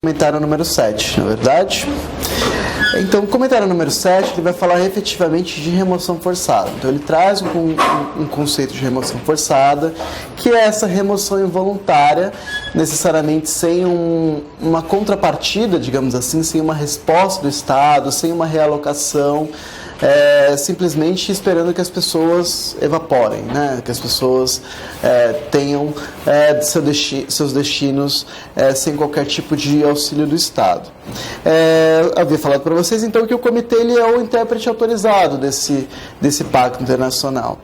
Comentário número 7, na verdade. Então, o comentário número 7 ele vai falar efetivamente de remoção forçada. Então, ele traz um conceito de remoção forçada, que é essa remoção involuntária, necessariamente sem uma contrapartida, digamos assim, sem uma resposta do Estado, sem uma realocação, simplesmente esperando que as pessoas evaporem, né? Que as pessoas tenham seus destinos sem qualquer tipo de auxílio do Estado. Eu havia falado para vocês então que o comitê ele é o intérprete autorizado desse pacto internacional.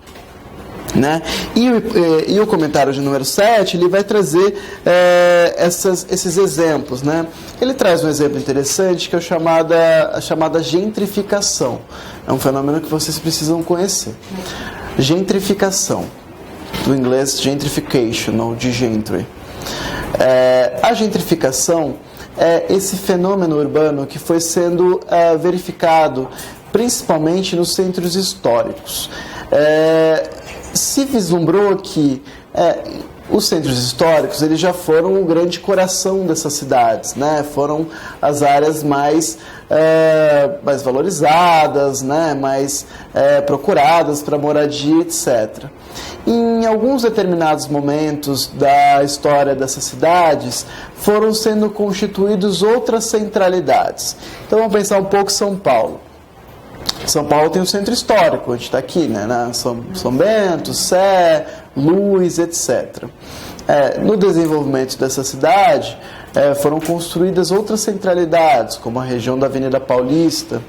Né? E o comentário de número 7 ele vai trazer esses exemplos, né? Ele traz um exemplo interessante que é a chamada gentrificação. É um fenômeno que vocês precisam conhecer. Gentrificação, do inglês gentrification ou de gentry. A gentrificação é esse fenômeno urbano que foi sendo verificado principalmente nos centros históricos. Se vislumbrou que os centros históricos eles já foram o grande coração dessas cidades, né? Foram as áreas mais valorizadas, né? Mais procuradas para moradia, etc. Em alguns determinados momentos da história dessas cidades, foram sendo constituídas outras centralidades. Então vamos pensar um pouco São Paulo. São Paulo tem o centro histórico, a gente está aqui, né? São Bento, Sé, Luz, etc. No desenvolvimento dessa cidade, foram construídas outras centralidades, como a região da Avenida Paulista,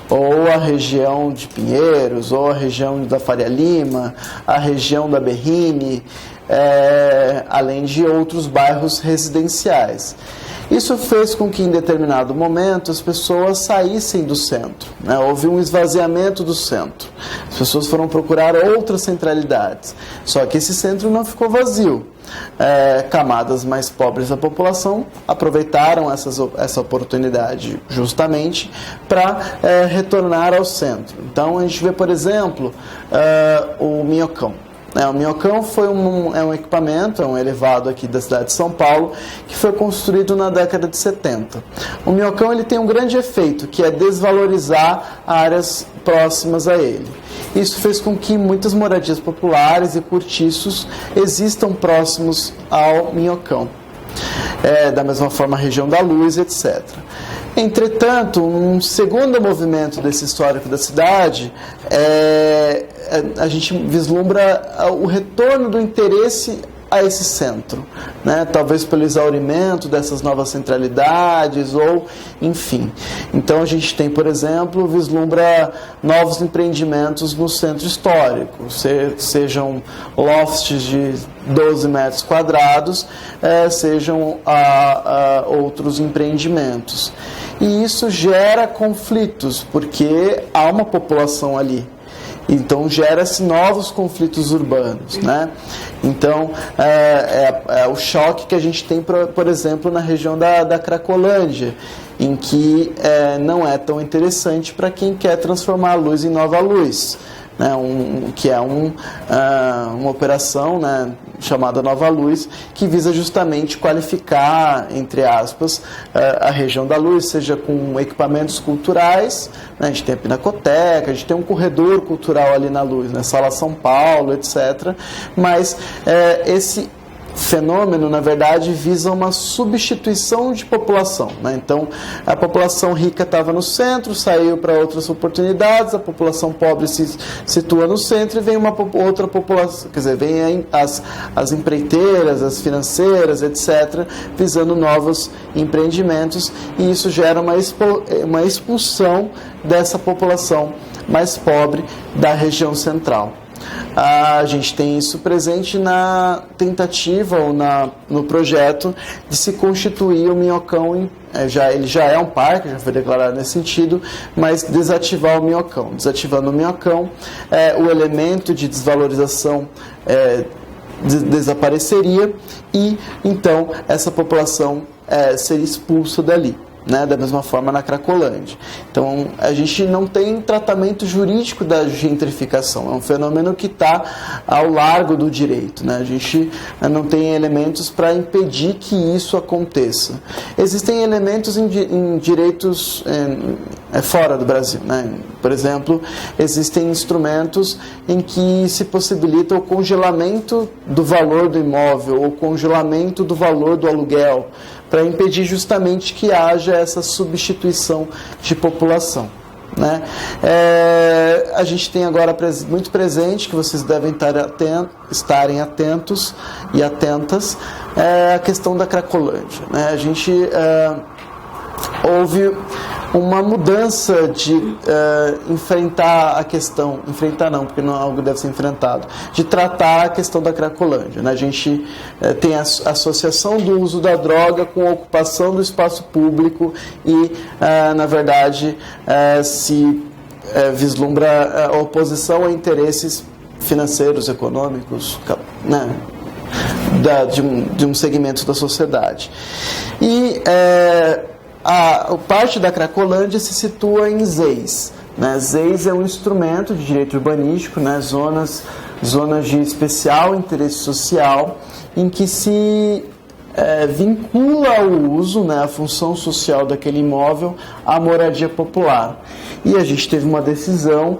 ou a região de Pinheiros, ou a região da Faria Lima, a região da Berrini, além de outros bairros residenciais. Isso fez com que, em determinado momento, as pessoas saíssem do centro, né? Houve um esvaziamento do centro. As pessoas foram procurar outras centralidades. Só que esse centro não ficou vazio. Camadas mais pobres da população aproveitaram essa oportunidade justamente para retornar ao centro. Então, a gente vê, por exemplo, o Minhocão. O Minhocão foi um equipamento, um elevado aqui da cidade de São Paulo, que foi construído na década de 70. O Minhocão ele tem um grande efeito, que é desvalorizar áreas próximas a ele. Isso fez com que muitas moradias populares e cortiços existam próximos ao Minhocão. Da mesma forma a região da Luz, etc. Entretanto, um segundo movimento desse histórico da cidade a gente vislumbra o retorno do interesse a esse centro, né? Talvez pelo exaurimento dessas novas centralidades ou enfim. Então a gente tem, por exemplo, vislumbra novos empreendimentos no centro histórico, sejam lofts de 12 metros quadrados, sejam outros empreendimentos. E isso gera conflitos, porque há uma população ali. Então, gera-se novos conflitos urbanos, né? Então, o choque que a gente tem, por exemplo, na região da Cracolândia, em que não é tão interessante para quem quer transformar a Luz em Nova Luz, né? Que é uma operação, né, chamada Nova Luz, que visa justamente qualificar, entre aspas, a região da Luz, seja com equipamentos culturais, né? A gente tem a Pinacoteca, a gente tem um corredor cultural ali na Luz, né? Sala São Paulo, etc. Mas esse fenômeno, na verdade, visa uma substituição de população, né? Então, a população rica estava no centro, saiu para outras oportunidades, a população pobre se situa no centro e vem uma outra população, quer dizer, vem as empreiteiras, as financeiras, etc., visando novos empreendimentos, e isso gera uma expulsão dessa população mais pobre da região central. A gente tem isso presente na tentativa ou no projeto de se constituir o Minhocão. Ele já é um parque, já foi declarado nesse sentido, mas desativar o Minhocão. Desativando o Minhocão, o elemento de desvalorização desapareceria e, então, essa população seria expulsa dali. né, da mesma forma na Cracolândia. Então, a gente não tem tratamento jurídico da gentrificação, é um fenômeno que está ao largo do direito, né? A gente não tem elementos para impedir que isso aconteça. Existem elementos em direitos fora do Brasil, né? Por exemplo, existem instrumentos em que se possibilita o congelamento do valor do imóvel, ou o congelamento do valor do aluguel, para impedir justamente que haja essa substituição de população, né? A gente tem agora muito presente, que vocês devem estarem atentos e atentas, a questão da Cracolândia, né? A gente houve uma mudança de enfrentar a questão, enfrentar não, porque não é algo que deve ser enfrentado, de tratar a questão da Cracolândia, né? A gente tem a associação do uso da droga com a ocupação do espaço público e, na verdade, se vislumbra a oposição a interesses financeiros, econômicos, né, de um segmento da sociedade. E a parte da Cracolândia se situa em ZEIS, né? ZEIS é um instrumento de direito urbanístico, né? Zonas de especial interesse social, em que se vincula o uso, né, a função social daquele imóvel à moradia popular. E a gente teve uma decisão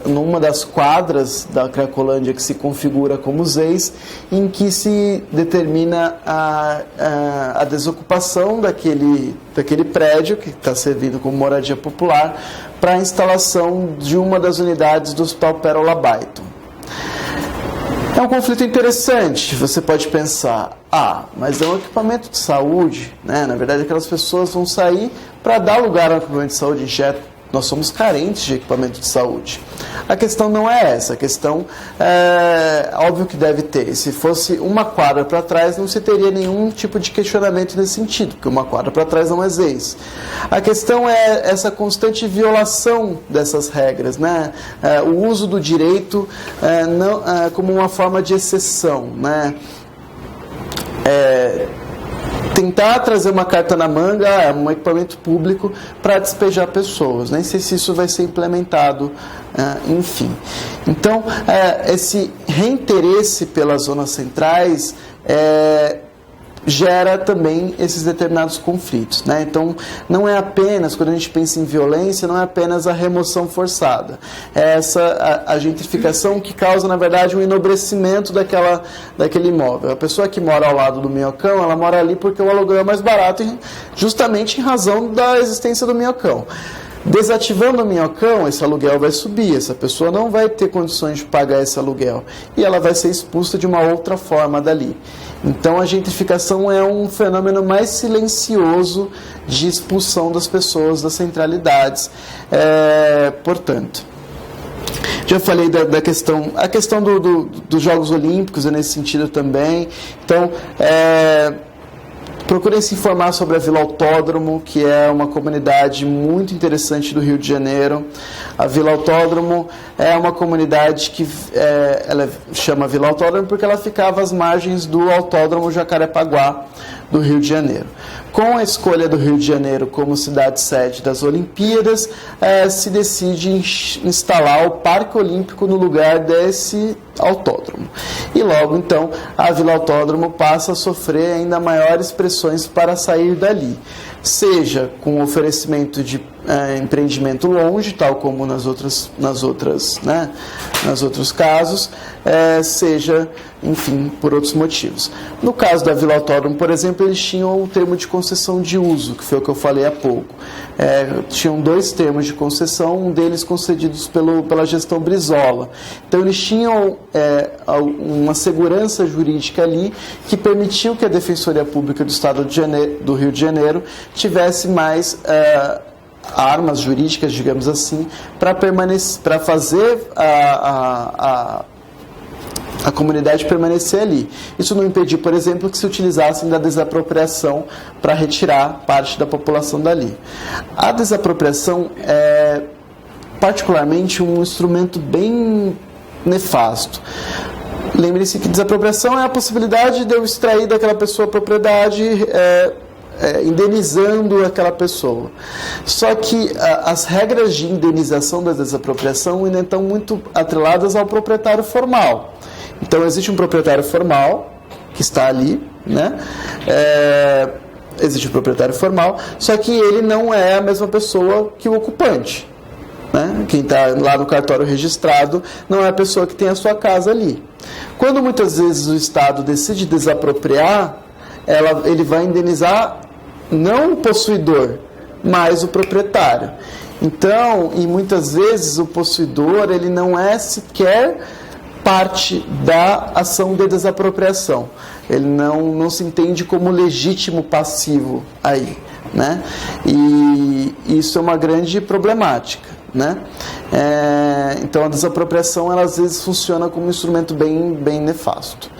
numa das quadras da Cracolândia que se configura como ZEIS, em que se determina a desocupação daquele prédio que está servindo como moradia popular para a instalação de uma das unidades do Hospital Pérola Baiton. É um conflito interessante, você pode pensar, mas é um equipamento de saúde, né? Na verdade, aquelas pessoas vão sair para dar lugar ao equipamento de saúde, nós somos carentes de equipamento de saúde. A questão não é essa, a questão óbvio que deve ter. Se fosse uma quadra para trás, não se teria nenhum tipo de questionamento nesse sentido, porque uma quadra para trás não é ZEIS. A questão é essa constante violação dessas regras, né? O uso do direito como uma forma de exceção, né? Tentar trazer uma carta na manga, um equipamento público para despejar pessoas. Nem sei se isso vai ser implementado, enfim. Então, esse reinteresse pelas zonas centrais gera também esses determinados conflitos, né? Então, não é apenas, quando a gente pensa em violência, não é apenas a remoção forçada. É a gentrificação que causa, na verdade, um enobrecimento daquele imóvel. A pessoa que mora ao lado do minhocão, ela mora ali porque o aluguel é mais barato, justamente em razão da existência do minhocão. Desativando o minhocão, esse aluguel vai subir, essa pessoa não vai ter condições de pagar esse aluguel e ela vai ser expulsa de uma outra forma dali. Então a gentrificação é um fenômeno mais silencioso de expulsão das pessoas das centralidades. Portanto, já falei da questão, a questão dos Jogos Olímpicos é nesse sentido também. Então, procurem se informar sobre a Vila Autódromo, que é uma comunidade muito interessante do Rio de Janeiro. A Vila Autódromo é uma comunidade que ela chama Vila Autódromo porque ela ficava às margens do Autódromo Jacarepaguá do Rio de Janeiro. Com a escolha do Rio de Janeiro como cidade-sede das Olimpíadas, se decide instalar o Parque Olímpico no lugar desse autódromo. E logo, então, a Vila Autódromo passa a sofrer ainda maiores pressões para sair dali. Seja com oferecimento de empreendimento longe, tal como nos outros casos, seja, enfim, por outros motivos. No caso da Vila Autódromo, por exemplo, eles tinham o termo de concessão de uso, que foi o que eu falei há pouco. Tinham 2 termos de concessão, um deles concedidos pela gestão Brizola. Então, eles tinham uma segurança jurídica ali que permitiu que a Defensoria Pública do Estado do Rio de Janeiro tivesse mais armas jurídicas, digamos assim, para fazer a comunidade permanecer ali. Isso não impediu, por exemplo, que se utilizassem da desapropriação para retirar parte da população dali. A desapropriação é particularmente um instrumento bem nefasto. Lembre-se que desapropriação é a possibilidade de eu extrair daquela pessoa a propriedade indenizando aquela pessoa. Só que as regras de indenização da desapropriação ainda estão muito atreladas ao proprietário formal. Então, existe um proprietário formal que está ali, né? Existe um proprietário formal, só que ele não é a mesma pessoa que o ocupante, né? Quem está lá no cartório registrado não é a pessoa que tem a sua casa ali. Quando muitas vezes o Estado decide desapropriar, ele vai indenizar não o possuidor, mas o proprietário. Então, e muitas vezes o possuidor ele não é sequer parte da ação de desapropriação. Ele não se entende como legítimo passivo aí, né? E isso é uma grande problemática, né? Então a desapropriação ela às vezes funciona como um instrumento bem nefasto.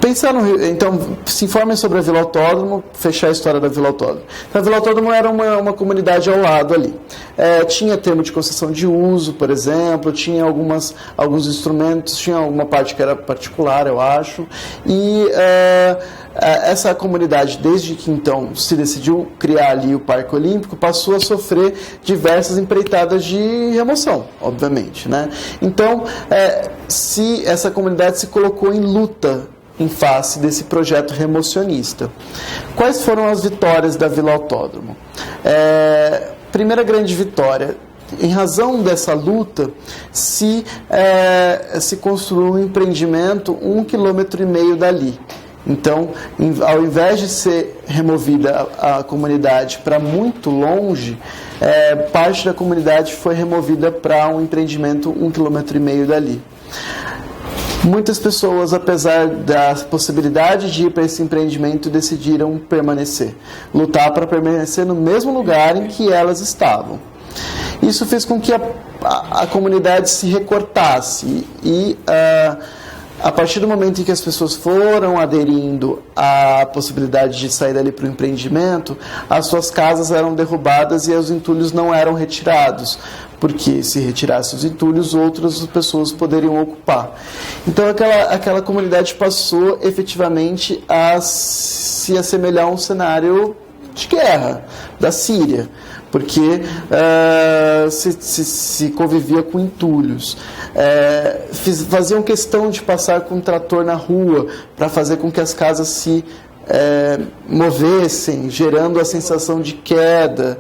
Então, se informem sobre a Vila Autódromo, fechar a história da Vila Autódromo. Então, a Vila Autódromo era uma comunidade ao lado ali. Tinha termo de concessão de uso, por exemplo, tinha alguns instrumentos, tinha alguma parte que era particular, eu acho, e essa comunidade, desde que então se decidiu criar ali o Parque Olímpico, passou a sofrer diversas empreitadas de remoção, obviamente, né? Então, essa comunidade se colocou em luta em face desse projeto remocionista. Quais foram as vitórias da Vila Autódromo? Primeira grande vitória, em razão dessa luta, se construiu um empreendimento 1,5 km dali. Então, ao invés de ser removida a comunidade para muito longe, parte da comunidade foi removida para um empreendimento 1,5 km dali. Muitas pessoas, apesar da possibilidade de ir para esse empreendimento, decidiram permanecer, lutar para permanecer no mesmo lugar em que elas estavam. Isso fez com que a comunidade se recortasse e a partir do momento em que as pessoas foram aderindo à possibilidade de sair dali para o empreendimento, as suas casas eram derrubadas e os entulhos não eram retirados, porque se retirasse os entulhos, outras pessoas poderiam ocupar. Então aquela comunidade passou efetivamente a se assemelhar a um cenário de guerra da Síria, porque se convivia com entulhos. Faziam questão de passar com um trator na rua para fazer com que as casas se movessem, gerando a sensação de queda.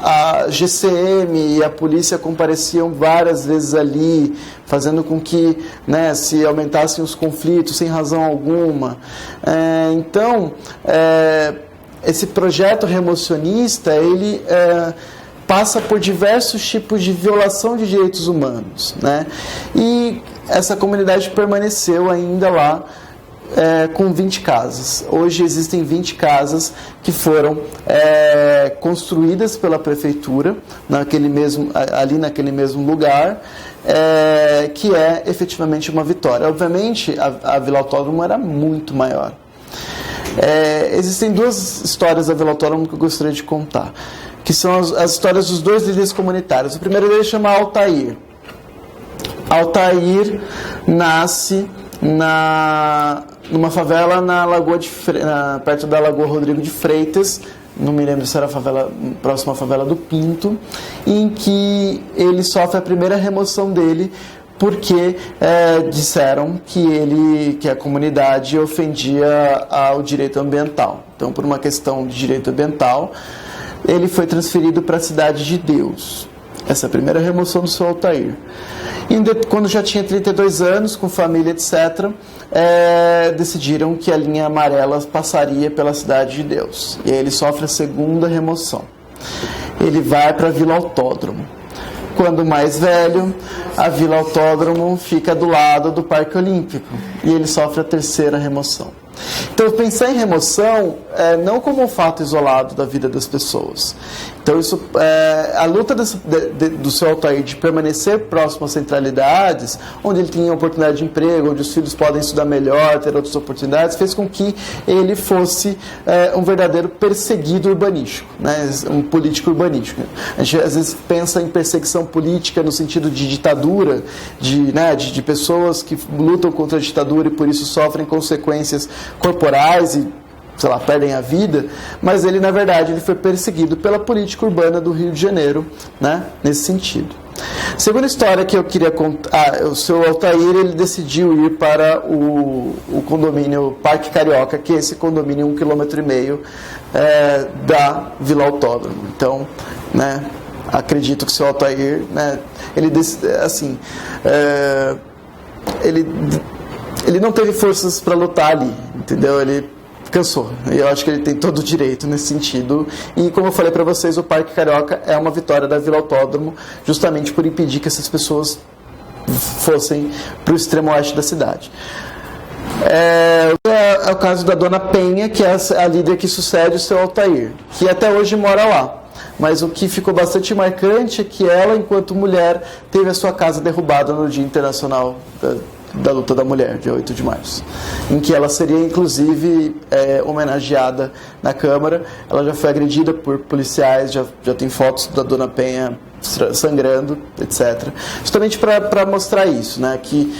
A GCM e a polícia compareciam várias vezes ali, fazendo com que se aumentassem os conflitos sem razão alguma. Então, esse projeto remocionista, ele passa por diversos tipos de violação de direitos humanos, né? E essa comunidade permaneceu ainda lá com 20 casas. Hoje existem 20 casas que foram construídas pela prefeitura ali naquele mesmo lugar, que é efetivamente uma vitória. Obviamente, a Vila Autódromo era muito maior. Existem duas histórias da Vila Autódromo que eu gostaria de contar, que são as histórias dos dois líderes comunitários. O primeiro deles chama Altair. Altair nasce numa favela perto da Lagoa Rodrigo de Freitas, não me lembro se era próxima à favela do Pinto, em que ele sofre a primeira remoção dele, porque disseram que a comunidade ofendia ao direito ambiental. Então, por uma questão de direito ambiental, ele foi transferido para a Cidade de Deus. Essa é a primeira remoção do seu Altair. E quando já tinha 32 anos, com família, etc., decidiram que a linha amarela passaria pela Cidade de Deus. E aí ele sofre a segunda remoção. Ele vai para a Vila Autódromo. Quando mais velho, a Vila Autódromo fica do lado do Parque Olímpico. E ele sofre a terceira remoção. Então, pensar em remoção não como um fato isolado da vida das pessoas. Então, Então, a luta do seu Altair de permanecer próximo às centralidades, onde ele tinha oportunidade de emprego, onde os filhos podem estudar melhor, ter outras oportunidades, fez com que ele fosse um verdadeiro perseguido urbanístico, né? Um político urbanístico. A gente às vezes pensa em perseguição política no sentido de ditadura, de pessoas que lutam contra a ditadura e por isso sofrem consequências corporais e, sei lá, perdem a vida, mas ele, na verdade, ele foi perseguido pela política urbana do Rio de Janeiro, né, nesse sentido. Segunda história que eu queria contar, o seu Altair, ele decidiu ir para o condomínio Parque Carioca, que é esse condomínio 1,5 km da Vila Autódromo. Então, né, acredito que o seu Altair, né, ele não teve forças para lutar ali, entendeu? Ele cansou. E eu acho que ele tem todo o direito nesse sentido. E como eu falei para vocês, o Parque Carioca é uma vitória da Vila Autódromo, justamente por impedir que essas pessoas fossem para o extremo oeste da cidade. É o caso da Dona Penha, que é a líder que sucede o seu Altair, que até hoje mora lá. Mas o que ficou bastante marcante é que ela, enquanto mulher, teve a sua casa derrubada no Dia Internacional da Luta da Mulher, dia 8 de março, em que ela seria, inclusive, homenageada na Câmara. Ela já foi agredida por policiais, já tem fotos da Dona Penha sangrando, etc. Justamente para mostrar isso, né? Que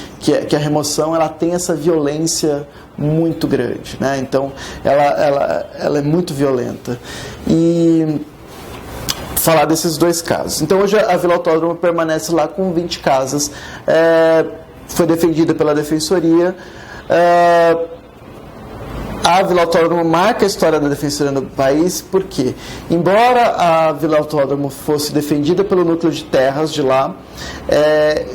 a remoção ela tem essa violência muito grande, né? Então, ela é muito violenta. E falar desses dois casos. Então, hoje a Vila Autódromo permanece lá com 20 casas. Foi defendida pela Defensoria. A Vila Autódromo marca a história da Defensoria no país, porque, embora a Vila Autódromo fosse defendida pelo núcleo de terras de lá,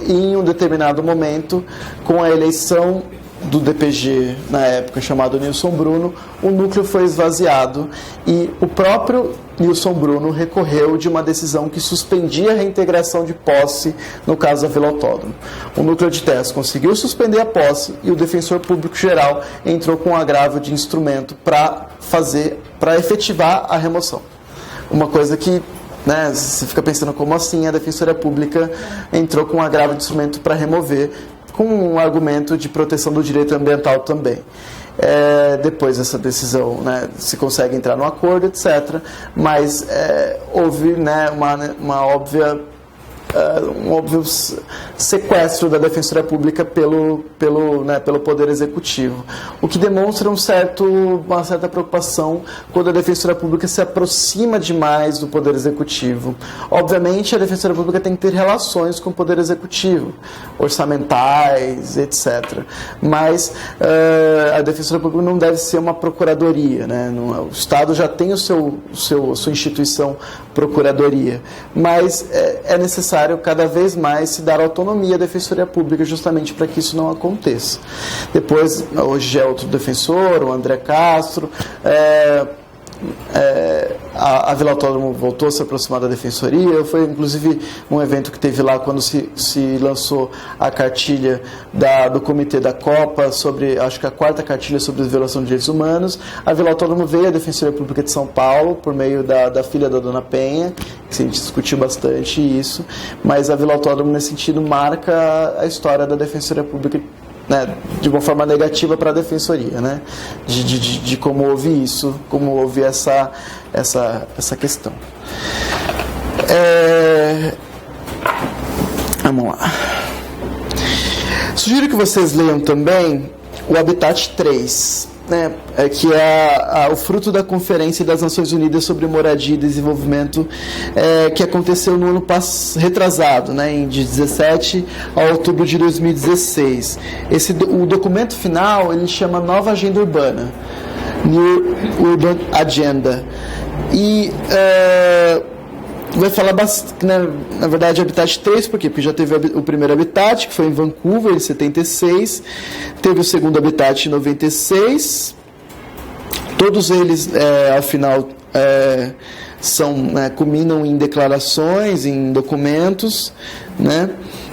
em um determinado momento, com a eleição do DPG, na época, chamado Nilson Bruno, o núcleo foi esvaziado e o próprio Nilson Bruno recorreu de uma decisão que suspendia a reintegração de posse no caso da Vila Autódromo. O núcleo de terras conseguiu suspender a posse e o defensor público geral entrou com um agravo de instrumento para efetivar a remoção. Uma coisa que, né, você fica pensando como assim a Defensoria Pública entrou com um agravo de instrumento para remover, com um argumento de proteção do direito ambiental também. Depois dessa decisão, né, se consegue entrar no acordo, etc. Mas houve, né, um óbvio sequestro da Defensoria Pública pelo Poder Executivo, o que demonstra uma certa preocupação quando a Defensoria Pública se aproxima demais do Poder Executivo. Obviamente, a Defensoria Pública tem que ter relações com o Poder Executivo, orçamentais, etc. Mas a Defensoria Pública não deve ser uma procuradoria, né? O Estado já tem a sua instituição procuradoria, mas é necessário cada vez mais se dar autonomia à Defensoria Pública justamente para que isso não aconteça. Depois, hoje é outro defensor, o André Castro. A Vila Autódromo voltou a se aproximar da Defensoria. Foi inclusive um evento que teve lá quando se lançou a cartilha do Comitê da Copa sobre, acho que a 4ª cartilha sobre a violação de direitos humanos. A Vila Autódromo veio à Defensoria Pública de São Paulo por meio da filha da Dona Penha, que a gente discutiu bastante isso, mas a Vila Autódromo nesse sentido marca a história da Defensoria Pública, né, de uma forma negativa para a Defensoria, né, de como houve isso, como houve essa questão. Vamos lá. Sugiro que vocês leiam também o Habitat 3, né, que é o fruto da Conferência das Nações Unidas sobre Moradia e Desenvolvimento, que aconteceu no ano retrasado, né, de 17 a outubro de 2016. O documento final ele chama Nova Agenda Urbana, New Urban Agenda, e vai falar bastante, né, na verdade, Habitat 3, por quê? Porque já teve o primeiro Habitat, que foi em Vancouver, em 76, teve o segundo Habitat em 96, todos eles, ao final, culminam em declarações, em documentos, né,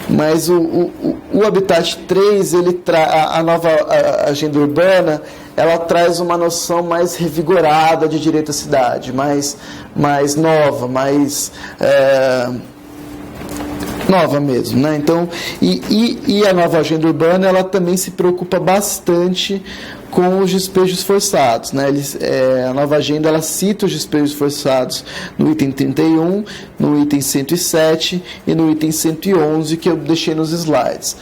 Mas o Habitat 3, a nova agenda urbana, ela traz uma noção mais revigorada de direito à cidade, mais nova, mais nova mesmo, né? Então, e a nova agenda urbana, ela também se preocupa bastante com os despejos forçados, né? A nova agenda, ela cita os despejos forçados no item 31, no item 107 e no item 111, que eu deixei nos slides.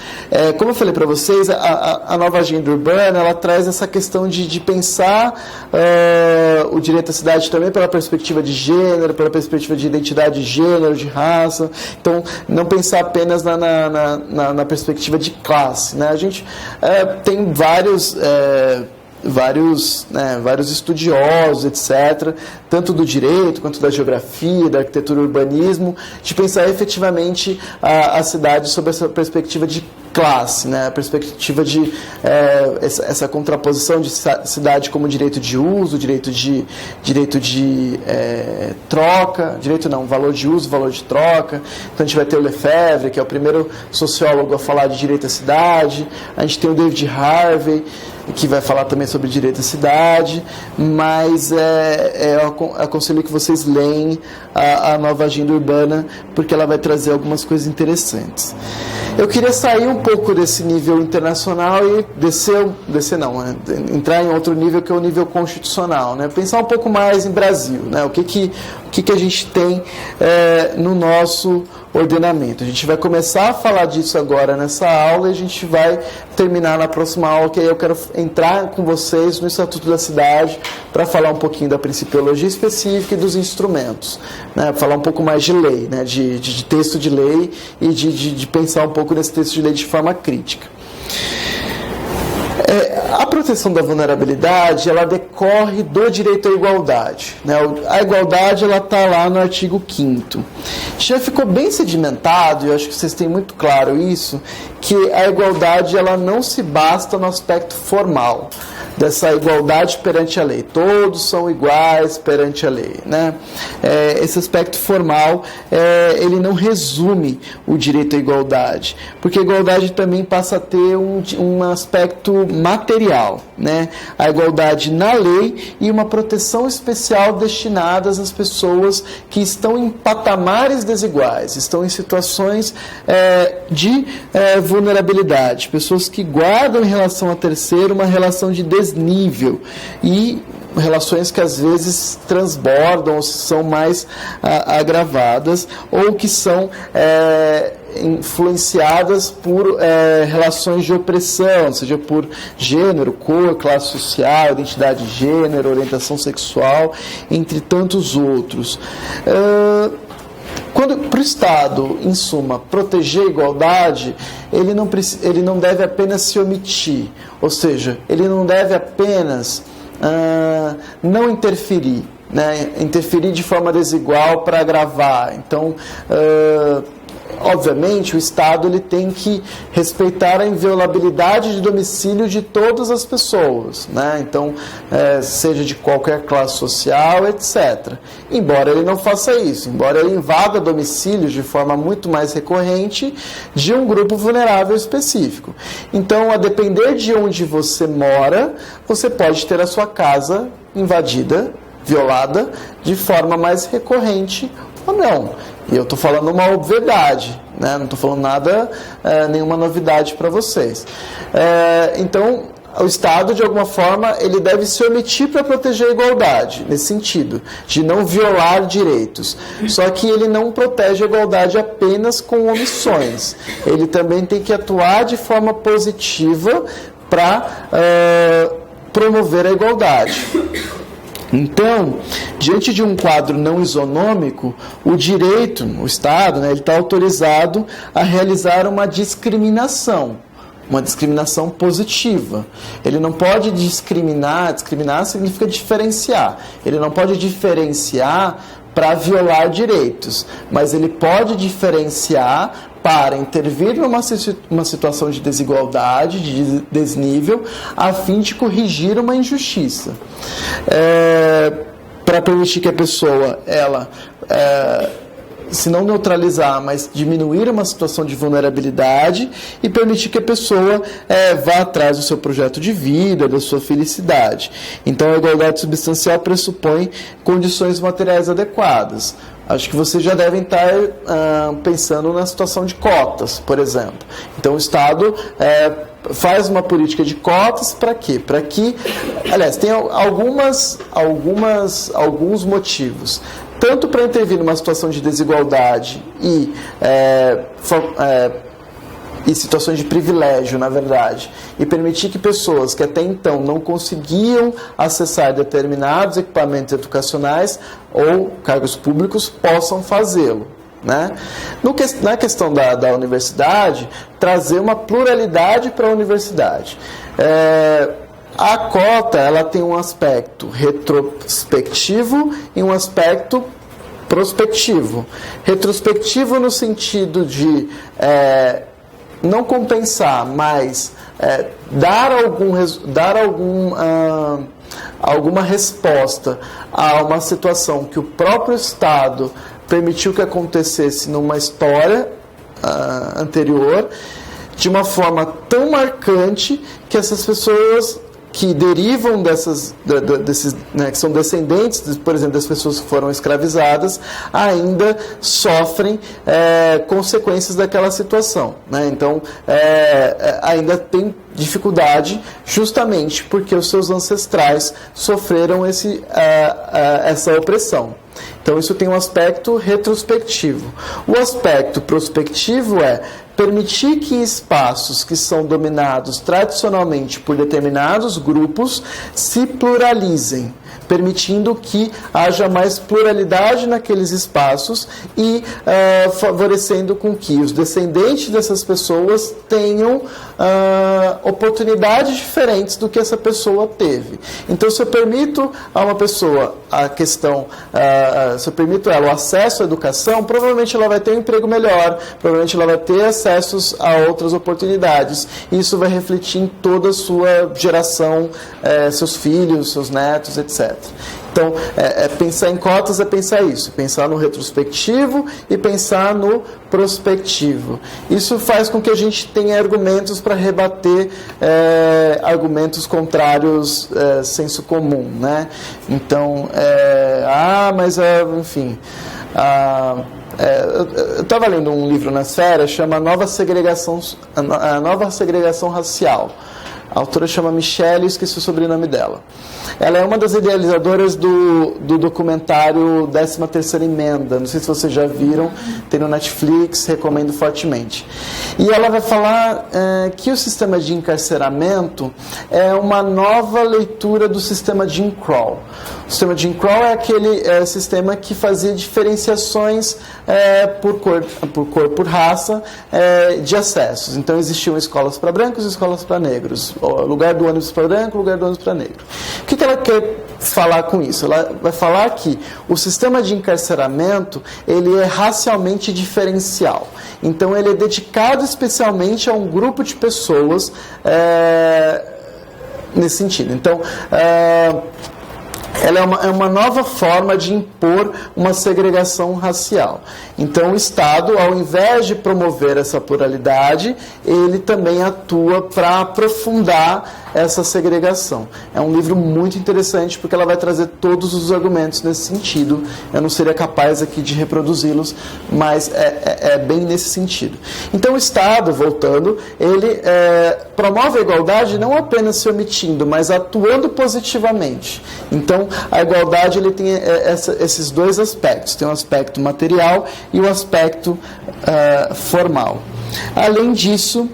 Como eu falei para vocês, a nova agenda urbana, ela traz essa questão de pensar o direito à cidade também pela perspectiva de gênero, pela perspectiva de identidade de gênero, de raça. Então, não pensar apenas na perspectiva de classe, né? A gente tem vários estudiosos, etc., tanto do direito quanto da geografia, da arquitetura e urbanismo, de pensar efetivamente a cidade sob essa perspectiva de classe, né? A perspectiva de essa contraposição de cidade como direito de uso, direito de troca, valor de uso, valor de troca. Então a gente vai ter o Lefebvre, que é o primeiro sociólogo a falar de direito à cidade. A gente tem o David Harvey, que vai falar também sobre direito à cidade, mas eu aconselho que vocês leem a nova agenda urbana, porque ela vai trazer algumas coisas interessantes. Eu queria sair um pouco desse nível internacional e entrar em outro nível, que é o nível constitucional, né? Pensar um pouco mais em Brasil, né? O que a gente tem no nosso ordenamento. A gente vai começar a falar disso agora nessa aula e a gente vai terminar na próxima aula, que aí eu quero entrar com vocês no Estatuto da Cidade para falar um pouquinho da principiologia específica e dos instrumentos, né? Falar um pouco mais de lei, né? de texto de lei e de pensar um pouco nesse texto de lei de forma crítica. A proteção da vulnerabilidade, ela decorre do direito à igualdade, né? A igualdade, ela está lá no artigo 5º. Já ficou bem sedimentado, e eu acho que vocês têm muito claro isso, que a igualdade, ela não se basta no aspecto formal dessa igualdade perante a lei. Todos são iguais perante a lei, né? Esse aspecto formal, ele não resume o direito à igualdade, porque a igualdade também passa a ter um aspecto material, né? A igualdade na lei e uma proteção especial destinadas às pessoas que estão em patamares desiguais, estão em situações de vulnerabilidade, pessoas que guardam em relação a terceiro uma relação de desnível e relações que às vezes transbordam ou são mais agravadas ou que são influenciadas por relações de opressão, seja por gênero, cor, classe social, identidade de gênero, orientação sexual, entre tantos outros. Quando para o Estado, em suma, proteger a igualdade, ele não deve apenas se omitir, ou seja, ele não deve apenas não interferir, né? Interferir de forma desigual para agravar. Então, obviamente, o Estado ele tem que respeitar a inviolabilidade de domicílio de todas as pessoas, né? Então, seja de qualquer classe social, etc. Embora ele não faça isso, embora ele invada domicílios de forma muito mais recorrente de um grupo vulnerável específico. Então, a depender de onde você mora, você pode ter a sua casa invadida, violada, de forma mais recorrente ou não. E eu estou falando uma obviedade, né? Não estou falando nenhuma novidade para vocês. Então, o Estado, de alguma forma, ele deve se omitir para proteger a igualdade, nesse sentido, de não violar direitos. Só que ele não protege a igualdade apenas com omissões. Ele também tem que atuar de forma positiva para promover a igualdade. Então, diante de um quadro não isonômico, o direito, o Estado, né, ele está autorizado a realizar uma discriminação positiva. Ele não pode discriminar significa diferenciar. Ele não pode diferenciar para violar direitos, mas ele pode diferenciar para intervir numa situação de desigualdade, de desnível, a fim de corrigir uma injustiça. Para permitir que a pessoa se não neutralizar, mas diminuir uma situação de vulnerabilidade e permitir que a pessoa vá atrás do seu projeto de vida, da sua felicidade. Então, a igualdade substancial pressupõe condições materiais adequadas. Acho que vocês já devem estar pensando na situação de cotas, por exemplo. Então, o Estado faz uma política de cotas para quê? Para que, aliás, tem alguns motivos. Tanto para intervir numa situação de desigualdade e situações de privilégio, na verdade, e permitir que pessoas que até então não conseguiam acessar determinados equipamentos educacionais ou cargos públicos possam fazê-lo. Né? Na questão da universidade, trazer uma pluralidade para a universidade. A cota, ela tem um aspecto retrospectivo e um aspecto prospectivo. Retrospectivo no sentido de não compensar, mas dar alguma resposta a uma situação que o próprio Estado permitiu que acontecesse numa história anterior, de uma forma tão marcante que essas pessoas que derivam desses, que são descendentes, por exemplo, das pessoas que foram escravizadas, ainda sofrem consequências daquela situação. Né? Então, ainda tem dificuldade justamente porque os seus ancestrais sofreram essa opressão. Então, isso tem um aspecto retrospectivo. O aspecto prospectivo é permitir que espaços que são dominados tradicionalmente por determinados grupos se pluralizem, permitindo que haja mais pluralidade naqueles espaços e favorecendo com que os descendentes dessas pessoas tenham oportunidades diferentes do que essa pessoa teve. Então, se eu permito a uma pessoa se eu permito ela o acesso à educação, provavelmente ela vai ter um emprego melhor, provavelmente ela vai ter acessos a outras oportunidades. Isso vai refletir em toda a sua geração, seus filhos, seus netos, etc. Então, pensar em cotas é pensar isso, pensar no retrospectivo e pensar no prospectivo. Isso faz com que a gente tenha argumentos para rebater argumentos contrários senso comum, né? Então, enfim... eu estava lendo um livro na Esfera, chama A Nova Segregação Racial. A autora chama Michelle, esqueci o sobrenome dela. Ela é uma das idealizadoras do documentário 13ª Emenda. Não sei se vocês já viram, tem no Netflix, recomendo fortemente. E ela vai falar que o sistema de encarceramento é uma nova leitura do sistema Jim Crow. O sistema Jim Crow é aquele sistema que fazia diferenciações por cor, por raça, de acessos. Então existiam escolas para brancos e escolas para negros. Lugar do ônibus para branco, lugar do ônibus para negro. O que ela quer falar com isso? Ela vai falar que o sistema de encarceramento ele é racialmente diferencial. Então ele é dedicado especialmente a um grupo de pessoas nesse sentido. Então, ela é uma nova forma de impor uma segregação racial. Então, o Estado, ao invés de promover essa pluralidade, ele também atua para aprofundar essa segregação. É um livro muito interessante porque ela vai trazer todos os argumentos nesse sentido. Eu não seria capaz aqui de reproduzi-los, mas é bem nesse sentido. Então, o Estado, voltando, ele promove a igualdade não apenas se omitindo, mas atuando positivamente. Então, a igualdade ele tem esses dois aspectos. Tem o aspecto material e o aspecto formal. Além disso,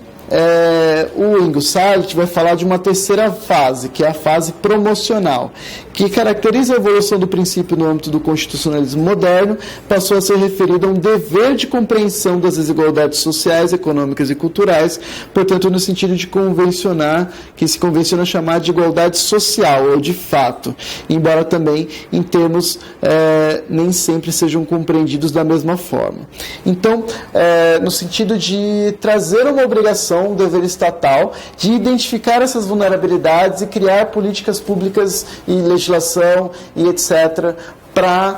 o Ingleside vai falar de uma terceira fase, que é a fase promocional, que caracteriza a evolução do princípio no âmbito do constitucionalismo moderno, passou a ser referido a um dever de compreensão das desigualdades sociais, econômicas e culturais, portanto, no sentido de convencionar, que se convenciona chamar de igualdade social, ou de fato, embora também em termos nem sempre sejam compreendidos da mesma forma. Então, no sentido de trazer uma obrigação, um dever estatal, de identificar essas vulnerabilidades e criar políticas públicas e legislação e etc., para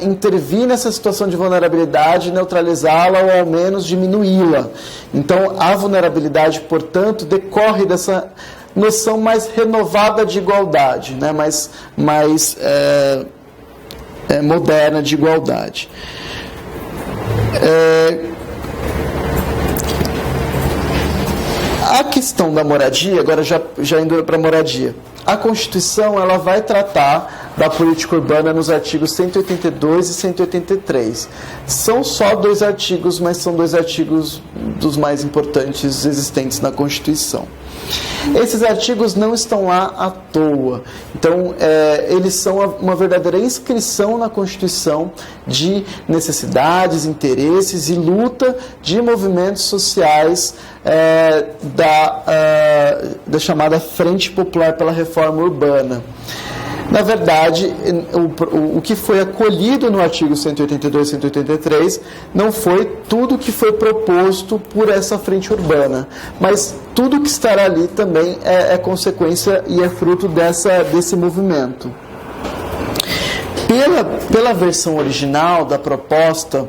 intervir nessa situação de vulnerabilidade, neutralizá-la ou ao menos diminuí-la. Então, a vulnerabilidade, portanto, decorre dessa noção mais renovada de igualdade, né? mais moderna de igualdade. A questão da moradia, agora já indo para a moradia, a Constituição ela vai tratar da política urbana nos artigos 182 e 183. São só 2 artigos, mas são 2 artigos dos mais importantes existentes na Constituição. Esses artigos não estão lá à toa. Então, eles são uma verdadeira inscrição na Constituição de necessidades, interesses e luta de movimentos sociais da chamada Frente Popular pela Reforma Urbana. Na verdade, o que foi acolhido no artigo 182 e 183 não foi tudo que foi proposto por essa frente urbana, mas tudo que estará ali também é consequência e é fruto desse movimento. Pela versão original da proposta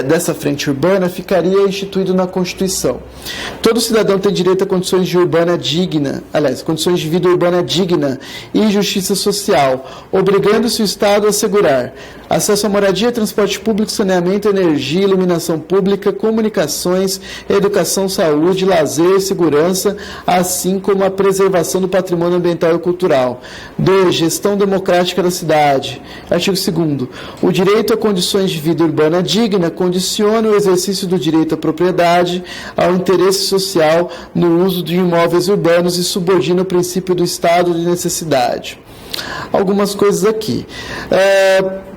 dessa frente urbana, ficaria instituído na Constituição: todo cidadão tem direito a condições de urbana digna, condições de vida urbana digna e justiça social, obrigando-se o Estado a assegurar acesso à moradia, transporte público, saneamento, energia, iluminação pública, comunicações, educação, saúde, lazer, segurança, assim como a preservação do patrimônio ambiental e cultural. 2. Gestão democrática da cidade. Artigo 2º. O direito a condições de vida urbana digna condiciona o exercício do direito à propriedade, ao interesse social no uso de imóveis urbanos e subordina o princípio do estado de necessidade. Algumas coisas aqui.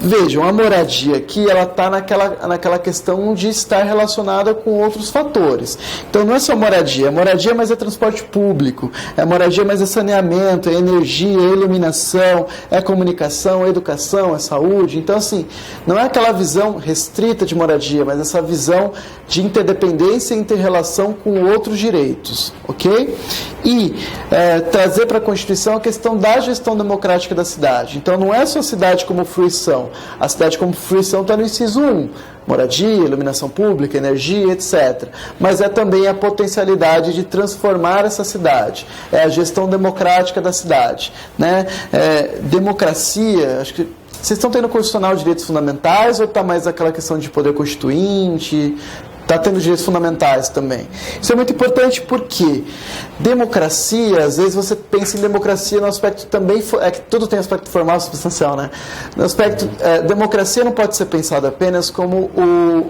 Vejam, a moradia aqui, ela está naquela questão de estar relacionada com outros fatores. Então, não é só moradia. Moradia, mas é transporte público. É moradia, mas é saneamento, é energia, é iluminação, é comunicação, é educação, é saúde. Então, assim, não é aquela visão restrita de moradia, mas essa visão de interdependência e inter-relação com outros direitos. Ok? E trazer para a Constituição a questão da gestão democrática da cidade. Então, não é só a cidade como fruição. A cidade como fruição está no inciso 1. Moradia, iluminação pública, energia, etc. Mas é também a potencialidade de transformar essa cidade. É a gestão democrática da cidade. Né? Democracia, acho que vocês estão tendo constitucional de direitos fundamentais ou está mais aquela questão de poder constituinte? Está tendo direitos fundamentais também. Isso é muito importante porque democracia, às vezes você pensa em democracia no aspecto também, que tudo tem aspecto formal e substancial, né? No aspecto, democracia não pode ser pensada apenas como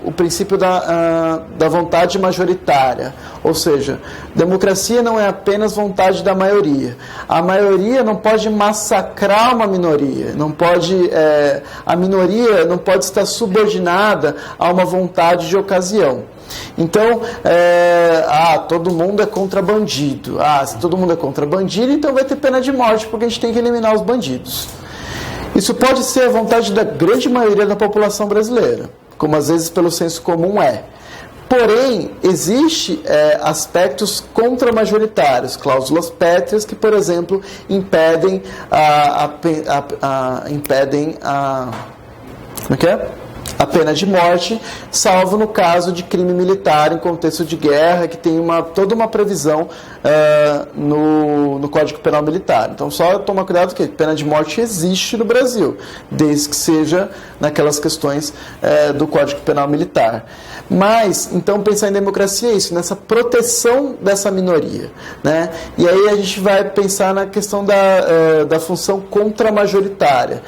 o princípio da vontade majoritária. Ou seja, democracia não é apenas vontade da maioria. A maioria não pode massacrar uma minoria. Não pode, a minoria não pode estar subordinada a uma vontade de ocasião. Então, todo mundo é contra bandido. Se todo mundo é contra bandido, então vai ter pena de morte, porque a gente tem que eliminar os bandidos. Isso pode ser a vontade da grande maioria da população brasileira, como às vezes pelo senso comum é. Porém, existem aspectos contramajoritários, cláusulas pétreas que, por exemplo, impedem a pena de morte, salvo no caso de crime militar em contexto de guerra, que tem toda uma previsão no Código Penal Militar. Então, só tomar cuidado que pena de morte existe no Brasil, desde que seja naquelas questões do Código Penal Militar. Mas, então, pensar em democracia é isso, nessa proteção dessa minoria. Né? E aí a gente vai pensar na questão da função contramajoritária,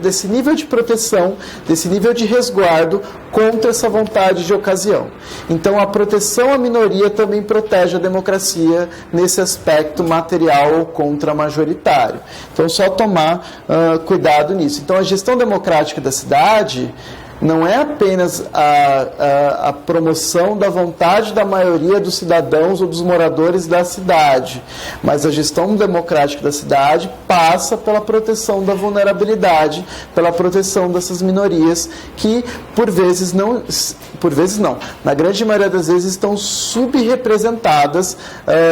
desse nível de proteção, desse nível de resguardo contra essa vontade de ocasião. Então, a proteção à minoria também protege a democracia nesse aspecto material ou contramajoritário. Então, só tomar cuidado nisso. Então, a gestão democrática da cidade não é apenas a promoção da vontade da maioria dos cidadãos ou dos moradores da cidade, mas a gestão democrática da cidade passa pela proteção da vulnerabilidade, pela proteção dessas minorias que, por vezes, por vezes não, na grande maioria das vezes estão subrepresentadas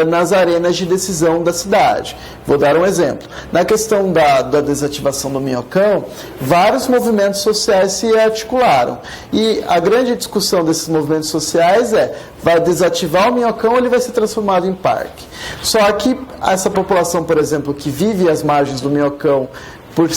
nas arenas de decisão da cidade. Vou dar um exemplo. Na questão da desativação do Minhocão, vários movimentos sociais se articularam. E a grande discussão desses movimentos sociais vai desativar o Minhocão ou ele vai ser transformado em parque? Só que essa população, por exemplo, que vive às margens do Minhocão, por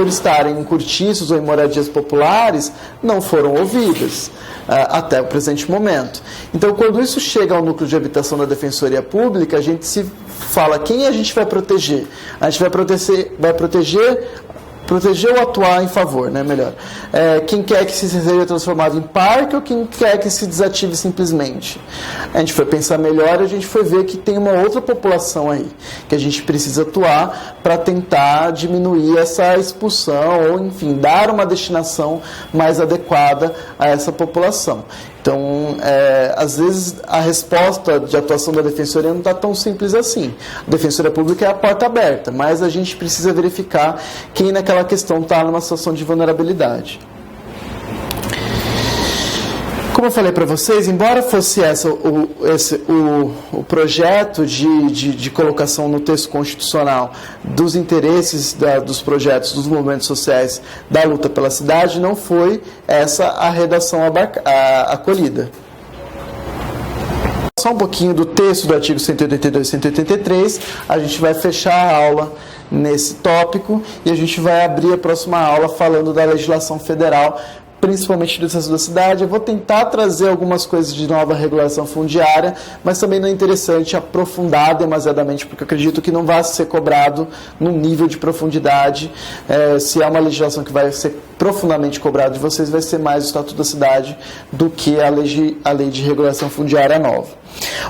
estarem em cortiços ou em moradias populares, não foram ouvidas até o presente momento. Então, quando isso chega ao núcleo de habitação da Defensoria Pública, a gente se fala quem a gente vai proteger. A gente vai proteger ou atuar em favor, né? Melhor. Quem quer que seja transformado em parque ou quem quer que se desative simplesmente? A gente foi pensar melhor e a gente foi ver que tem uma outra população aí, que a gente precisa atuar para tentar diminuir essa expulsão ou, enfim, dar uma destinação mais adequada a essa população. Então, às vezes, a resposta de atuação da Defensoria não está tão simples assim. A Defensoria Pública é a porta aberta, mas a gente precisa verificar quem naquela questão está numa situação de vulnerabilidade. Como eu falei para vocês, embora fosse o projeto de colocação no texto constitucional dos interesses dos projetos, dos movimentos sociais da luta pela cidade, não foi essa a redação acolhida. Só um pouquinho do texto do artigo 182 e 183, a gente vai fechar a aula nesse tópico e a gente vai abrir a próxima aula falando da legislação federal, principalmente do Estatuto da Cidade. Eu vou tentar trazer algumas coisas de nova regulação fundiária, mas também não é interessante aprofundar demasiadamente, porque eu acredito que não vai ser cobrado num nível de profundidade. Se é uma legislação que vai ser profundamente cobrada de vocês, vai ser mais o Estatuto da Cidade do que a lei de regulação fundiária nova.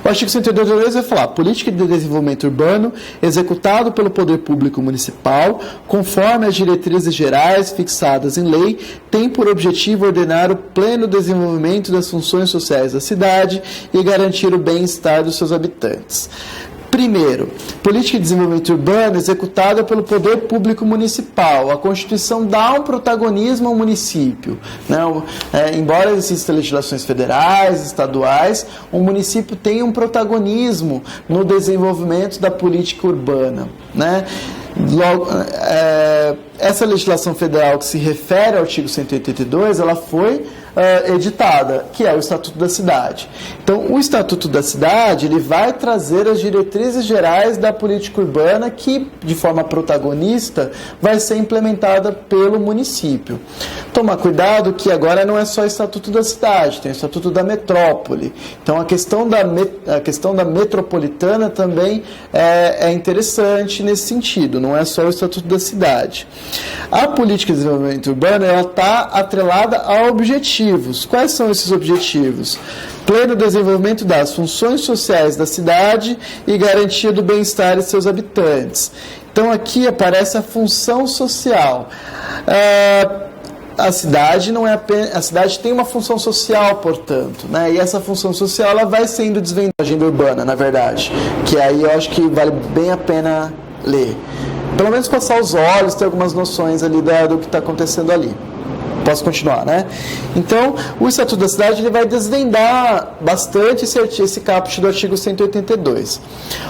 O artigo 182 vai falar: política de desenvolvimento urbano executado pelo poder público municipal, conforme as diretrizes gerais fixadas em lei, tem por objetivo ordenar o pleno desenvolvimento das funções sociais da cidade e garantir o bem-estar dos seus habitantes. Primeiro, política de desenvolvimento urbano executada pelo poder público municipal. A Constituição dá um protagonismo ao município, né? Embora existam legislações federais, estaduais, o município tem um protagonismo no desenvolvimento da política urbana, né? Logo, essa legislação federal que se refere ao artigo 182, ela foi editada, que é o Estatuto da Cidade. Então, o Estatuto da Cidade, ele vai trazer as diretrizes gerais da política urbana que, de forma protagonista, vai ser implementada pelo município. Tomar cuidado que agora não é só o Estatuto da Cidade, tem o Estatuto da Metrópole. Então, a questão da metropolitana também é interessante nesse sentido, não é só o Estatuto da Cidade. A política de desenvolvimento urbano, ela está atrelada a objetivos. Quais são esses objetivos? Pleno desenvolvimento das funções sociais da cidade e garantia do bem-estar de seus habitantes. Então, aqui aparece a função social. A cidade não é apenas, a cidade tem uma função social, portanto, né? E essa função social ela vai sendo desvendada na agenda urbana, na verdade, que aí eu acho que vale bem a pena ler. Pelo menos passar os olhos, ter algumas noções ali do que está acontecendo ali. Posso continuar, né? Então, o Estatuto da Cidade ele vai desvendar bastante esse caput do artigo 182.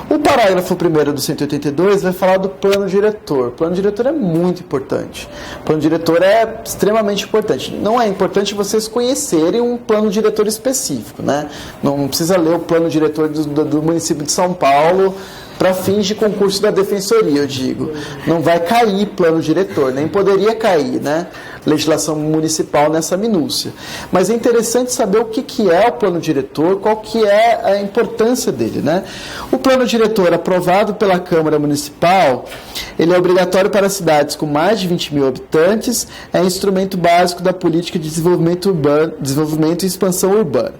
O parágrafo 1º do 182 vai falar do plano diretor. O plano diretor é muito importante. O plano diretor é extremamente importante. Não é importante vocês conhecerem um plano diretor específico, né? Não precisa ler o plano diretor do município de São Paulo para fins de concurso da Defensoria, eu digo. Não vai cair plano diretor, nem poderia cair, né? Legislação municipal nessa minúcia. Mas é interessante saber o que é o plano diretor, qual que é a importância dele, né? O plano diretor aprovado pela Câmara Municipal, ele é obrigatório para cidades com mais de 20 mil habitantes, é instrumento básico da política de desenvolvimento urbano, desenvolvimento e expansão urbana.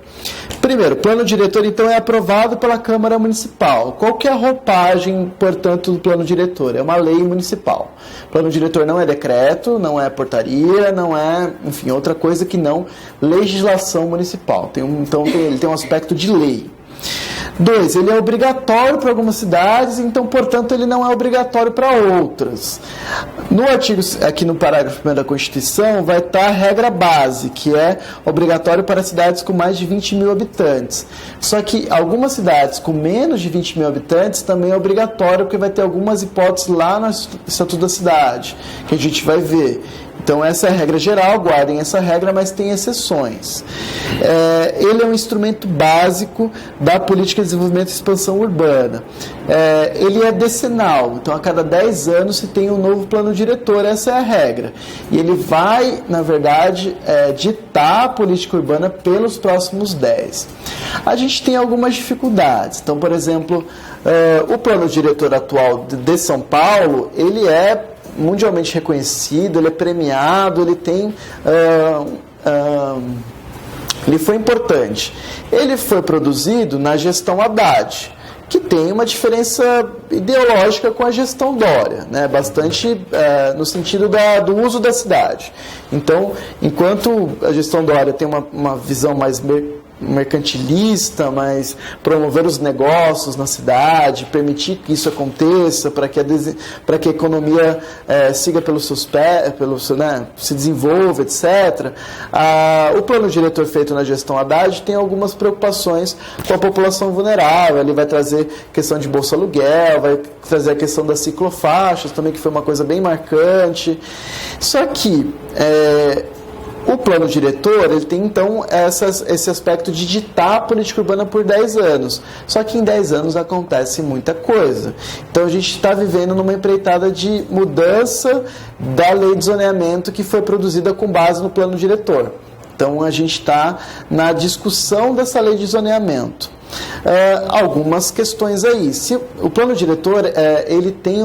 Primeiro, o plano diretor, então, é aprovado pela Câmara Municipal. Qual que é a roupagem, portanto, do plano diretor? É uma lei municipal. O plano diretor não é decreto, não é portaria, não é, enfim, outra coisa que não legislação municipal. Então, ele tem um aspecto de lei. 2, ele é obrigatório para algumas cidades, então, portanto, ele não é obrigatório para outras. No artigo, aqui no parágrafo 1º da Constituição, vai estar a regra base, que é obrigatório para cidades com mais de 20 mil habitantes. Só que algumas cidades com menos de 20 mil habitantes também é obrigatório, porque vai ter algumas hipóteses lá no Estatuto da Cidade, que a gente vai ver. Então, essa é a regra geral, guardem essa regra, mas tem exceções. Ele é um instrumento básico da política de desenvolvimento e expansão urbana. Ele é decenal, então a cada 10 anos se tem um novo plano diretor, essa é a regra. E ele vai, na verdade, ditar a política urbana pelos próximos 10. A gente tem algumas dificuldades. Então, por exemplo, o plano diretor atual de São Paulo, ele é mundialmente reconhecido, ele é premiado, ele tem... ele foi importante. Ele foi produzido na gestão Haddad, que tem uma diferença ideológica com a gestão Dória, né? Bastante no sentido do uso da cidade. Então, enquanto a gestão Dória tem uma visão mais mercantilista, mas promover os negócios na cidade, permitir que isso aconteça, para que a economia siga pelos seus pés, se desenvolva, etc. O plano diretor feito na gestão Haddad tem algumas preocupações com a população vulnerável. Ele vai trazer questão de bolsa aluguel, vai trazer a questão das ciclofaixas também, que foi uma coisa bem marcante. Só que o plano diretor, ele tem então esse aspecto de ditar a política urbana por 10 anos. Só que em 10 anos acontece muita coisa. Então a gente está vivendo numa empreitada de mudança da lei de zoneamento que foi produzida com base no plano diretor. Então a gente está na discussão dessa lei de zoneamento. Algumas questões aí. O plano diretor, ele tem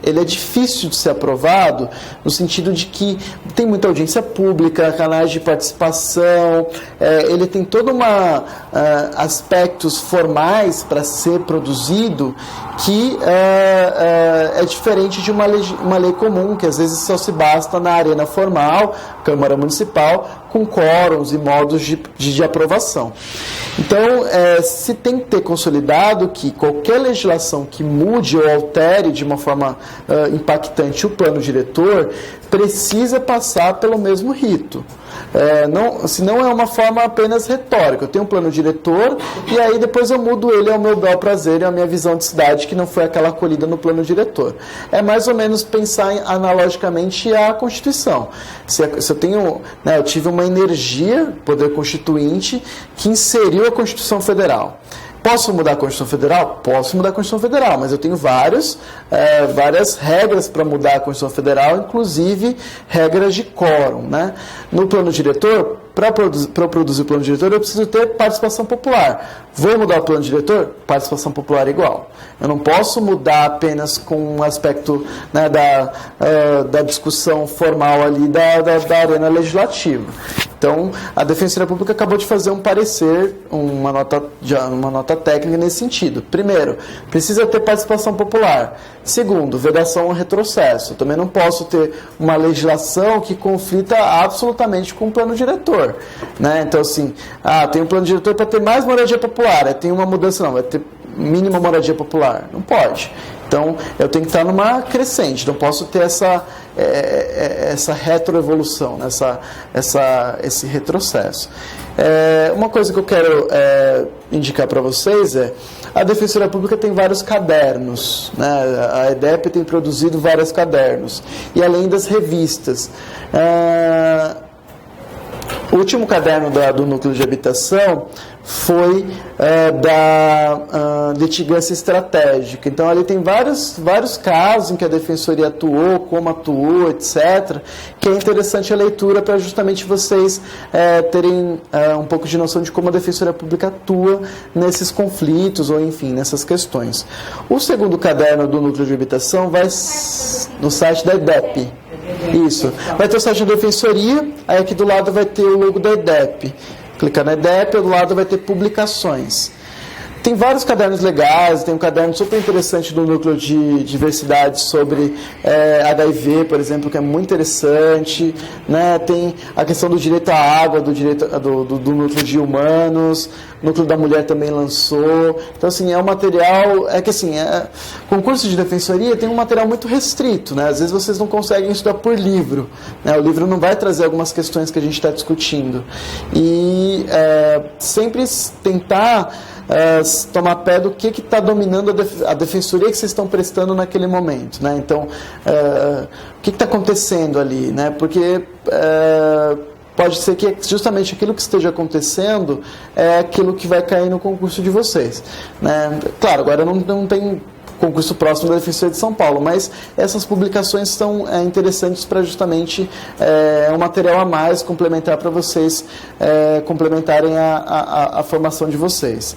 ele é difícil de ser aprovado no sentido de que tem muita audiência pública, canais de participação, ele tem todos aspectos formais para ser produzido que é diferente de uma lei comum, que às vezes só se basta na arena formal, Câmara Municipal, com quórums e modos de aprovação. Então, se tem que ter consolidado que qualquer legislação que mude ou altere de uma forma impactante o plano diretor, precisa passar pelo mesmo rito. Senão é uma forma apenas retórica. Eu tenho um plano diretor e aí depois eu mudo ele ao meu bel prazer e à minha visão de cidade, que não foi aquela acolhida no plano diretor. É mais ou menos pensar analogicamente à Constituição. Se eu tive uma energia, poder constituinte, que inseriu a Constituição Federal. Posso mudar a Constituição Federal? Posso mudar a Constituição Federal, mas eu tenho várias regras para mudar a Constituição Federal, inclusive regras de quórum, né? No plano diretor, para produzir o plano diretor, eu preciso ter participação popular. Vou mudar o plano diretor? Participação popular igual. Eu não posso mudar apenas com um aspecto, né, da discussão formal ali da arena legislativa. Então, a Defensoria Pública acabou de fazer um parecer, uma nota técnica nesse sentido. Primeiro, precisa ter participação popular. Segundo, vedação ao retrocesso. Eu também não posso ter uma legislação que conflita absolutamente com o plano diretor, né? Então, assim, tem um plano diretor para ter mais moradia popular, tem uma mudança, não, vai ter mínima moradia popular. Não pode. Então, eu tenho que estar numa crescente, não posso ter essa retroevolução, esse retrocesso. Uma coisa que eu quero indicar para vocês a Defensoria Pública tem vários cadernos, né? A EDEP tem produzido vários cadernos, e além das revistas. O último caderno do Núcleo de Habitação foi da litigância estratégica. Então, ali tem vários casos em que a Defensoria atuou, como atuou, etc., que é interessante a leitura para justamente vocês terem um pouco de noção de como a Defensoria Pública atua nesses conflitos, ou enfim, nessas questões. O segundo caderno do Núcleo de Habitação vai no site da EDEP. Isso. Vai ter o site da Defensoria, aí aqui do lado vai ter o logo da EDEP. Clicar na EDEP, do lado vai ter publicações. Tem vários cadernos legais, tem um caderno super interessante do Núcleo de Diversidade sobre HIV, por exemplo, que é muito interessante, né? Tem a questão do direito à água, do Núcleo de Humanos, o Núcleo da Mulher também lançou. Então, assim, é um material, concurso de defensoria tem um material muito restrito, né? Às vezes vocês não conseguem estudar por livro, né? O livro não vai trazer algumas questões que a gente está discutindo. E sempre tentar tomar pé do que está dominando a defensoria que vocês estão prestando naquele momento, né? Então, o que está acontecendo ali, né? Porque pode ser que justamente aquilo que esteja acontecendo é aquilo que vai cair no concurso de vocês, né? Claro, agora não tem concurso próximo da Defensoria de São Paulo, mas essas publicações são interessantes para justamente um material a mais complementar para vocês complementarem a formação de vocês.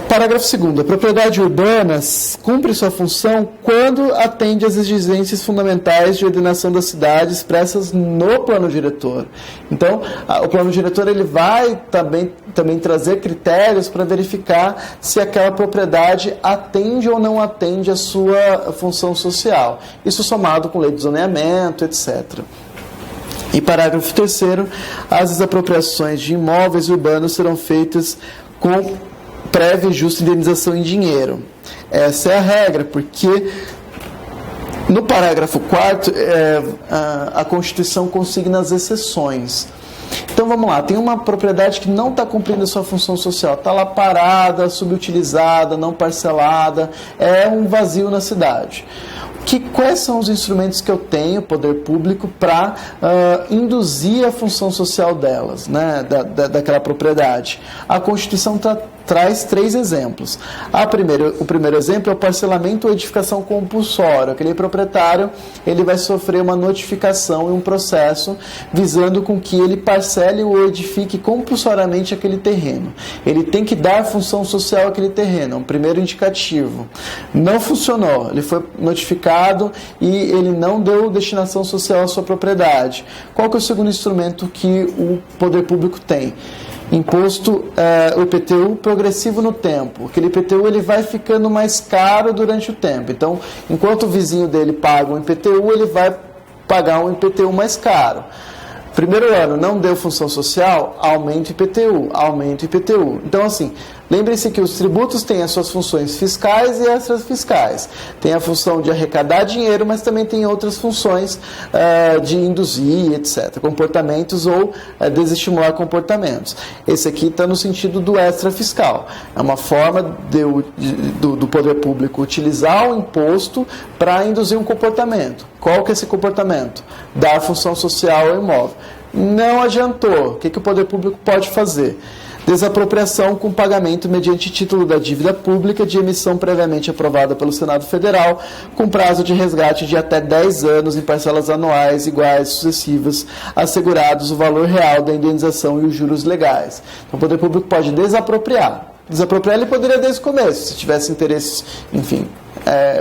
Parágrafo 2º. A propriedade urbana cumpre sua função quando atende às exigências fundamentais de ordenação das cidades expressas no plano diretor. Então, o plano diretor ele vai também trazer critérios para verificar se aquela propriedade atende ou não atende à sua função social. Isso somado com lei de zoneamento, etc. E parágrafo 3º. As desapropriações de imóveis urbanos serão feitas com prévia e justa indenização em dinheiro. Essa é a regra, porque no parágrafo 4º a Constituição consigna as exceções. Então vamos lá, tem uma propriedade que não está cumprindo a sua função social, está lá parada, subutilizada, não parcelada, é um vazio na cidade. Quais são os instrumentos que eu tenho, poder público, para induzir a função social delas, né, daquela propriedade? A Constituição traz 3 exemplos. O primeiro exemplo é o parcelamento ou edificação compulsória. Aquele proprietário ele vai sofrer uma notificação e um processo visando com que ele parcele ou edifique compulsoriamente aquele terreno. Ele tem que dar função social àquele terreno, é um primeiro indicativo. Não funcionou, ele foi notificado e ele não deu destinação social à sua propriedade. Qual que é o segundo instrumento que o poder público tem? Imposto, o IPTU progressivo no tempo. Aquele IPTU ele vai ficando mais caro durante o tempo. Então, enquanto o vizinho dele paga um IPTU, ele vai pagar um IPTU mais caro. Primeiro ano, não deu função social, aumenta o IPTU, aumenta o IPTU. Então, assim, lembre-se que os tributos têm as suas funções fiscais e extrafiscais. Tem a função de arrecadar dinheiro, mas também tem outras funções de induzir, etc. Comportamentos ou desestimular comportamentos. Esse aqui está no sentido do extrafiscal. É uma forma do poder público utilizar o imposto para induzir um comportamento. Qual que é esse comportamento? Dar função social ao imóvel. Não adiantou. O que o poder público pode fazer? Desapropriação com pagamento mediante título da dívida pública de emissão previamente aprovada pelo Senado Federal, com prazo de resgate de até 10 anos em parcelas anuais iguais sucessivas, assegurados o valor real da indenização e os juros legais. Então, o poder público pode desapropriar. Desapropriar ele poderia desde o começo, se tivesse interesse, enfim,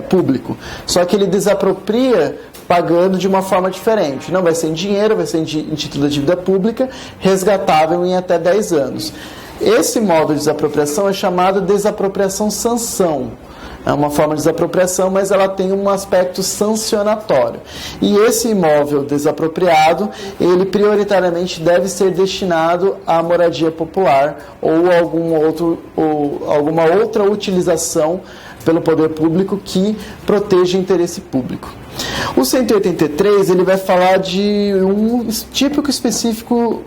público. Só que ele desapropria pagando de uma forma diferente. Não vai ser em dinheiro, vai ser em título da dívida pública, resgatável em até 10 anos. Esse modo de desapropriação é chamado de desapropriação sanção. É uma forma de desapropriação, mas ela tem um aspecto sancionatório. E esse imóvel desapropriado, ele prioritariamente deve ser destinado à moradia popular ou alguma outra utilização pelo poder público que proteja o interesse público. O 183 ele vai falar de um tipo específico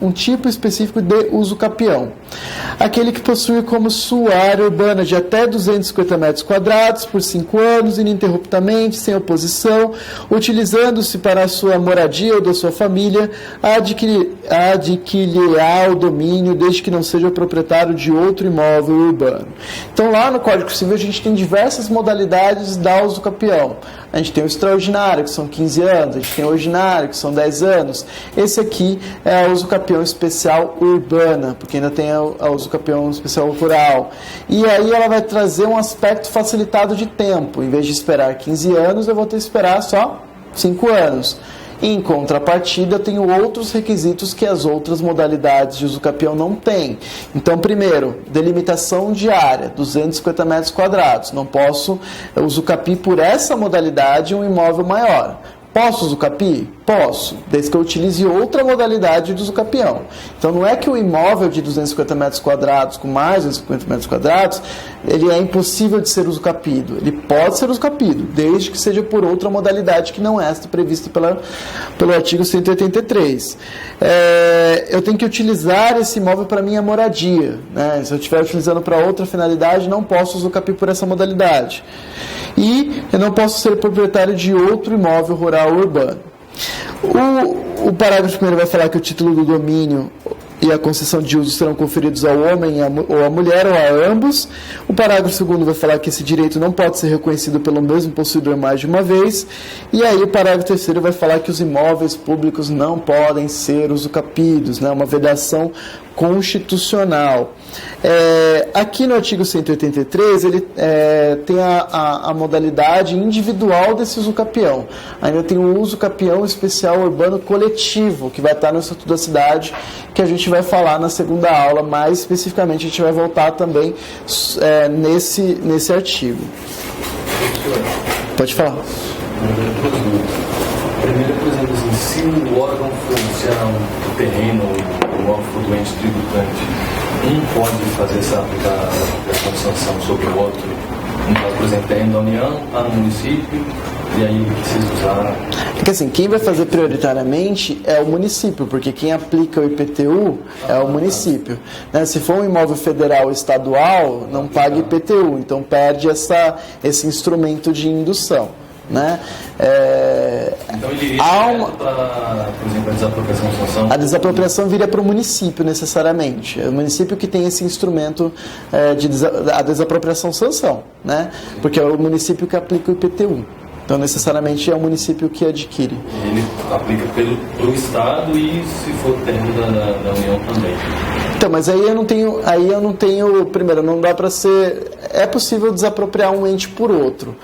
de uso capião. Aquele que possui como sua área urbana de até 250 metros quadrados por 5 anos, ininterruptamente, sem oposição, utilizando-se para a sua moradia ou da sua família, adquirirá o domínio desde que não seja o proprietário de outro imóvel urbano. Então lá no Código Civil a gente tem diversas modalidades da uso capião. A gente tem o extraordinário, que são 15 anos, a gente tem o ordinário, que são 10 anos. Esse aqui é a uso capião especial urbana, porque ainda tem a uso capião especial rural. E aí ela vai trazer um aspecto facilitado de tempo. Em vez de esperar 15 anos, eu vou ter que esperar só 5 anos. Em contrapartida, eu tenho outros requisitos que as outras modalidades de uso capião não têm. Então, primeiro, delimitação de área, 250 metros quadrados. Não posso usucapi por essa modalidade um imóvel maior. Posso usucapi? Posso, desde que eu utilize outra modalidade de usucapião. Então, não é que o imóvel de 250 metros quadrados, com mais de 250 metros quadrados, ele é impossível de ser usucapido. Ele pode ser usucapido, desde que seja por outra modalidade que não é esta prevista pelo artigo 183. Eu tenho que utilizar esse imóvel para minha moradia, né? Se eu estiver utilizando para outra finalidade, não posso usucapi por essa modalidade. E eu não posso ser proprietário de outro imóvel rural ou urbano. O parágrafo 1º vai falar que o título do domínio e a concessão de uso serão conferidos ao homem ou à mulher ou a ambos. O parágrafo 2º vai falar que esse direito não pode ser reconhecido pelo mesmo possuidor mais de uma vez. E aí o parágrafo 3º vai falar que os imóveis públicos não podem ser usucapidos, né? Uma vedação constitucional. Aqui no artigo 183, ele tem a modalidade individual desse usucapião. Ainda tem o usucapião especial urbano coletivo, que vai estar no Estatuto da Cidade, que a gente vai falar na segunda aula. Mais especificamente, a gente vai voltar também nesse artigo. Pode falar. Primeiro, por exemplo, assim, se o órgão for um terreno, um órgão for doente tributante, um pode fazer essa aplicação de sanção sobre o outro. No caso, por exemplo, terreno da União, está no município, e aí precisa usar... Porque assim, quem vai fazer prioritariamente é o município, porque quem aplica o IPTU é o município. Né? Se for um imóvel federal ou estadual, não paga IPTU, então perde esse instrumento de indução. Né? Então ele iria para, por exemplo, a desapropriação de sanção? A desapropriação viria para o município, necessariamente. É o município que tem esse instrumento a desapropriação sanção, né? Porque é o município que aplica o IPTU. Então, necessariamente, é o município que adquire. Ele aplica pelo Estado e, se for terreno da União, também. Então, mas aí eu não tenho, primeiro, não dá para ser... É possível desapropriar um ente por outro.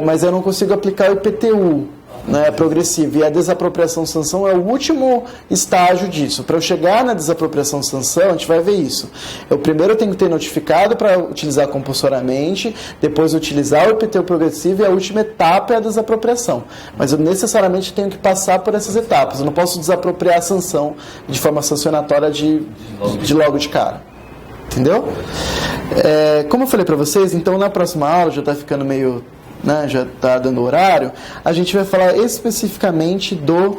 Mas eu não consigo aplicar o IPTU, né, progressivo. E a desapropriação sanção é o último estágio disso. Para eu chegar na desapropriação sanção, a gente vai ver isso. Eu primeiro tenho que ter notificado para utilizar compulsoriamente, depois utilizar o IPTU progressivo e a última etapa é a desapropriação. Mas eu necessariamente tenho que passar por essas etapas. Eu não posso desapropriar a sanção de forma sancionatória de logo de cara. Entendeu? Como eu falei para vocês, então na próxima aula, já está ficando meio... Né, já está dando horário, a gente vai falar especificamente do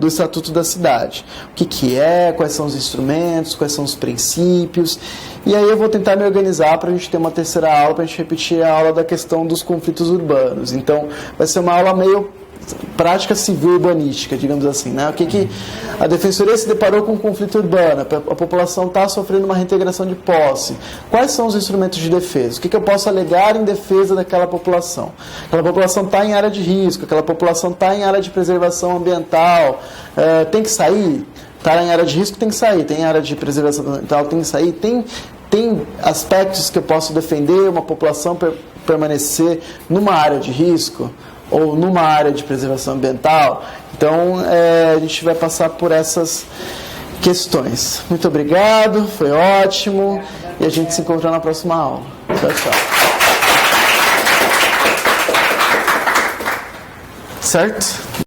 Estatuto da Cidade. O que é, quais são os instrumentos, quais são os princípios. E aí eu vou tentar me organizar para a gente ter uma terceira aula, para a gente repetir a aula da questão dos conflitos urbanos. Então, vai ser uma aula meio prática civil urbanística, digamos assim, né? O que a Defensoria se deparou com um conflito urbano, a população está sofrendo uma reintegração de posse. Quais são os instrumentos de defesa? O que eu posso alegar em defesa daquela população? Aquela população está em área de risco, aquela população está em área de preservação ambiental, tem que sair? Está em área de risco, tem que sair. Tem área de preservação ambiental, tem que sair. Tem aspectos que eu posso defender uma população permanecer numa área de risco ou numa área de preservação ambiental. Então, a gente vai passar por essas questões. Muito obrigado, foi ótimo, e a gente se encontra na próxima aula. Tchau, tchau. Certo?